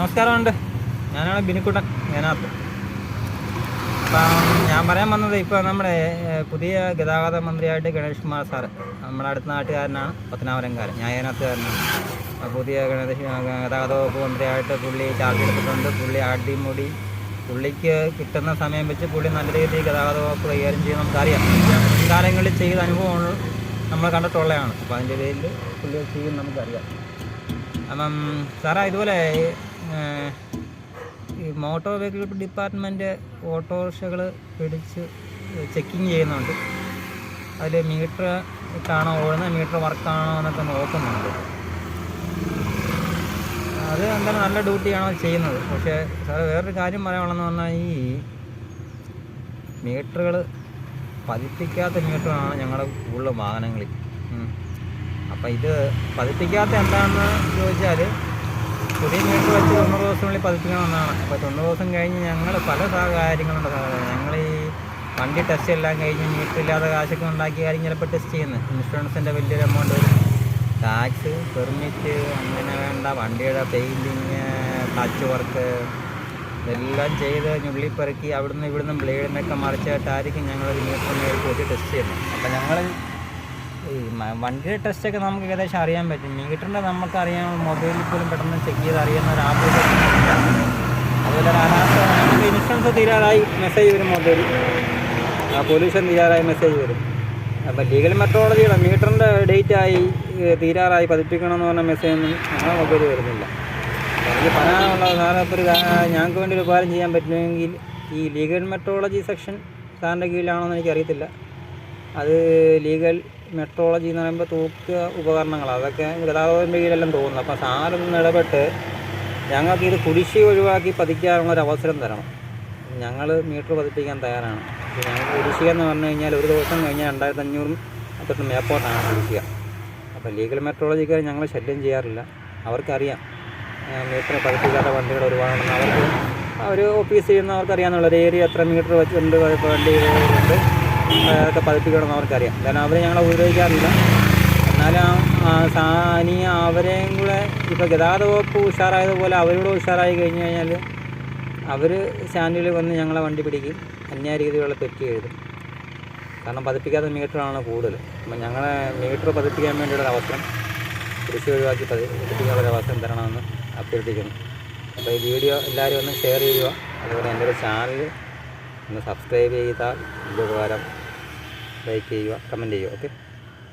നമസ്കാരമുണ്ട്. ഞാനാണ് ബിനിക്കുട്ടൻ ഞാനകത്ത്. അപ്പം ഞാൻ പറയാൻ വന്നത് ഇപ്പോൾ നമ്മുടെ പുതിയ ഗതാഗത മന്ത്രിയായിട്ട് ഗണേഷ് കുമാർ സാറ് നമ്മുടെ അടുത്ത നാട്ടുകാരനാണ്, പത്തനാപുരംകാരൻ, ഞാൻ അതിനകത്തുകാരനാണ്. പുതിയ ഗതാഗത വകുപ്പ് മന്ത്രിയായിട്ട് പുള്ളി ചാർജ് എടുത്തിട്ടുണ്ട്. പുള്ളി അടിമുടി, പുള്ളിക്ക് കിട്ടുന്ന സമയം വെച്ച് പുള്ളി നല്ല രീതിയിൽ ഗതാഗത വകുപ്പ് കൈകാര്യം ചെയ്ത് നമുക്കറിയാം. കാലങ്ങളിൽ ചെയ്ത അനുഭവങ്ങൾ നമ്മൾ കണ്ടിട്ടുള്ളതാണ്. അപ്പോൾ അതിൻ്റെ പേരിൽ പുള്ളി ചെയ്യും നമുക്കറിയാം. അപ്പം സാറേ, ഇതുപോലെ ഈ മോട്ടോർ വെഹിക്കിൾ ഡിപ്പാർട്ട്മെൻറ്റ് ഓട്ടോറിക്ഷകൾ പിടിച്ച് ചെക്കിങ് ചെയ്യുന്നുണ്ട്. അതിൽ മീറ്റർ ഇട്ടാണോ ഓടുന്നത്, മീറ്റർ വർക്കാണോ എന്നൊക്കെ നോക്കുന്നുണ്ട്. അത് എന്താണ് നല്ല ഡ്യൂട്ടിയാണോ ചെയ്യുന്നത്. പക്ഷേ സാറ് വേറൊരു കാര്യം പറയാനുള്ളതെന്ന് പറഞ്ഞാൽ, ഈ മീറ്ററുകൾ പതിപ്പിക്കാത്ത മീറ്ററാണ് ഞങ്ങളുടെ കൂടുതൽ വാഹനങ്ങളിൽ. അപ്പം ഇത് പതിപ്പിക്കാത്ത എന്താണെന്ന് ചോദിച്ചാൽ, പുതിയ മീറ്റർ വെച്ച് 90 ദിവസത്തിനുള്ളിൽ പതിപ്പിക്കണമെന്നാണ്. അപ്പോൾ 90 ദിവസം കഴിഞ്ഞ് ഞങ്ങൾ പല കാര്യങ്ങളുണ്ട്. ഞങ്ങൾ ഈ വണ്ടി ടെസ്റ്റ് എല്ലാം കഴിഞ്ഞ് മീറ്റർ ഇല്ലാതെ കാശൊക്കെ ഉണ്ടാക്കിയ കാര്യം ചിലപ്പോൾ ടെസ്റ്റ് ചെയ്യുന്നത്. ഇൻഷുറൻസിൻ്റെ വലിയൊരു എമൗണ്ട് വരും, ടാക്സ്, പെർമിറ്റ്, അങ്ങനെ വേണ്ട വണ്ടിയുടെ പെയിൻറ്റിങ്, ടച്ച് വർക്ക് ഇതെല്ലാം ചെയ്ത് ഞുള്ളിപ്പെറുക്കി അവിടുന്ന് ഇവിടുന്ന് ബ്ലേഡിനൊക്കെ മറിച്ചിട്ടായിരിക്കും ഞങ്ങളൊരു മീറ്റർ മേടിച്ച് വെച്ച് ടെസ്റ്റ് ചെയ്യുന്നത്. അപ്പം ഞങ്ങൾ ഈ വണ്ടിയുടെ ടെസ്റ്റൊക്കെ നമുക്ക് ഏകദേശം അറിയാൻ പറ്റും. മീറ്ററിൻ്റെ നമുക്കറിയാം, മൊബൈലിൽ പോലും പെട്ടെന്ന് ചെക്ക് ചെയ്ത് അറിയുന്ന ഒരു ആപ്ലിക്കേഷൻ. അതുപോലെ നമുക്ക് ഇൻഷുറൻസ് തീരാറായി മെസ്സേജ് വരും, മൊബൈലിൽ പൊല്യൂഷൻ തീരാറായി മെസ്സേജ് വരും. അപ്പം ലീഗൽ മെട്രോളജിയുടെ മീറ്ററിൻ്റെ ഡേറ്റായി തീരാറായി പതിപ്പിക്കണമെന്ന് പറഞ്ഞ മെസ്സേജൊന്നും ഞങ്ങളുടെ മൊബൈലിൽ വരുന്നില്ല. എനിക്ക് പറയാനുള്ള സാറേ, ഇപ്പോൾ ഒരു ഞങ്ങൾക്ക് വേണ്ടി ഒരു ഉപകാരം ചെയ്യാൻ പറ്റുമെങ്കിൽ, ഈ ലീഗൽ മെട്രോളജി സെക്ഷൻ സാറിൻ്റെ കീഴിലാണോന്ന് എനിക്കറിയത്തില്ല. അത് ലീഗൽ മെട്രോളജി എന്ന് പറയുമ്പോൾ തൂക്കുക ഉപകരണങ്ങൾ, അതൊക്കെ ഗതാഗതത്തിൻ്റെ കീഴിലെല്ലാം തോന്നുന്നു. അപ്പോൾ സാറൊന്ന് ഇടപെട്ട് ഞങ്ങൾക്ക് ഇത് കുടിശ്ശിക ഒഴിവാക്കി പതിക്കാനുള്ളൊരു അവസരം തരണം. ഞങ്ങൾ മീറ്റർ പതിപ്പിക്കാൻ തയ്യാറാണ്. ഞങ്ങൾക്ക് കുടിശ്ശിക എന്ന് പറഞ്ഞു കഴിഞ്ഞാൽ ഒരു ദിവസം കഴിഞ്ഞാൽ 2500 തൊട്ട് മേപ്പോട്ടാണ് കുടിശ്ശിക. അപ്പോൾ ലീഗൽ മെട്രോളജിക്കാർ ഞങ്ങൾ ശല്യം ചെയ്യാറില്ല. അവർക്കറിയാം മീറ്റർ പതിപ്പിക്കാത്ത വണ്ടികൾ ഒരുപാടുണ്ടെന്ന്. അവർ ഓഫീസ് ചെയ്യുന്നവർക്കറിയാമെന്നുള്ള ഒരു ഏരിയ എത്ര മീറ്റർ വെച്ചുണ്ട് വണ്ടി ഉണ്ട്, അതൊക്കെ പതിപ്പിക്കണമെന്ന് അവർക്കറിയാം. കാരണം അവർ ഞങ്ങളെ ഉപയോഗിക്കാറില്ല. എന്നാലും ഇനി അവരെയും കൂടെ ഇപ്പോൾ ഗതാഗത വകുപ്പ് ഉഷാറായതുപോലെ അവരോട് ഉഷാറായി കഴിഞ്ഞ് കഴിഞ്ഞാൽ അവർ സ്റ്റാൻഡിൽ വന്ന് ഞങ്ങളെ വണ്ടി പിടിക്കും, അന്യായ രീതിയിലുള്ള തെറ്റ് എഴുതും. കാരണം പതിപ്പിക്കാത്ത മീറ്ററാണ് കൂടുതൽ. അപ്പം ഞങ്ങളെ മീറ്റർ പതിപ്പിക്കാൻ വേണ്ടിയുള്ള അവസരം കുടിശ്ശിക ഒഴിവാക്കി പതിപ്പിക്കാനുള്ള അവസരം തരണമെന്ന് അഭ്യർത്ഥിക്കുന്നു. അപ്പോൾ ഈ വീഡിയോ എല്ലാവരും ഒന്ന് ഷെയർ ചെയ്യുക. അതുപോലെ എൻ്റെ ഒരു ചാനൽ ഒന്ന് സബ്സ്ക്രൈബ് ചെയ്താൽ ഉപകാരം. ലൈക്ക് ചെയ്യുക, കമൻറ്റ് ചെയ്യുക. ഓക്കെ.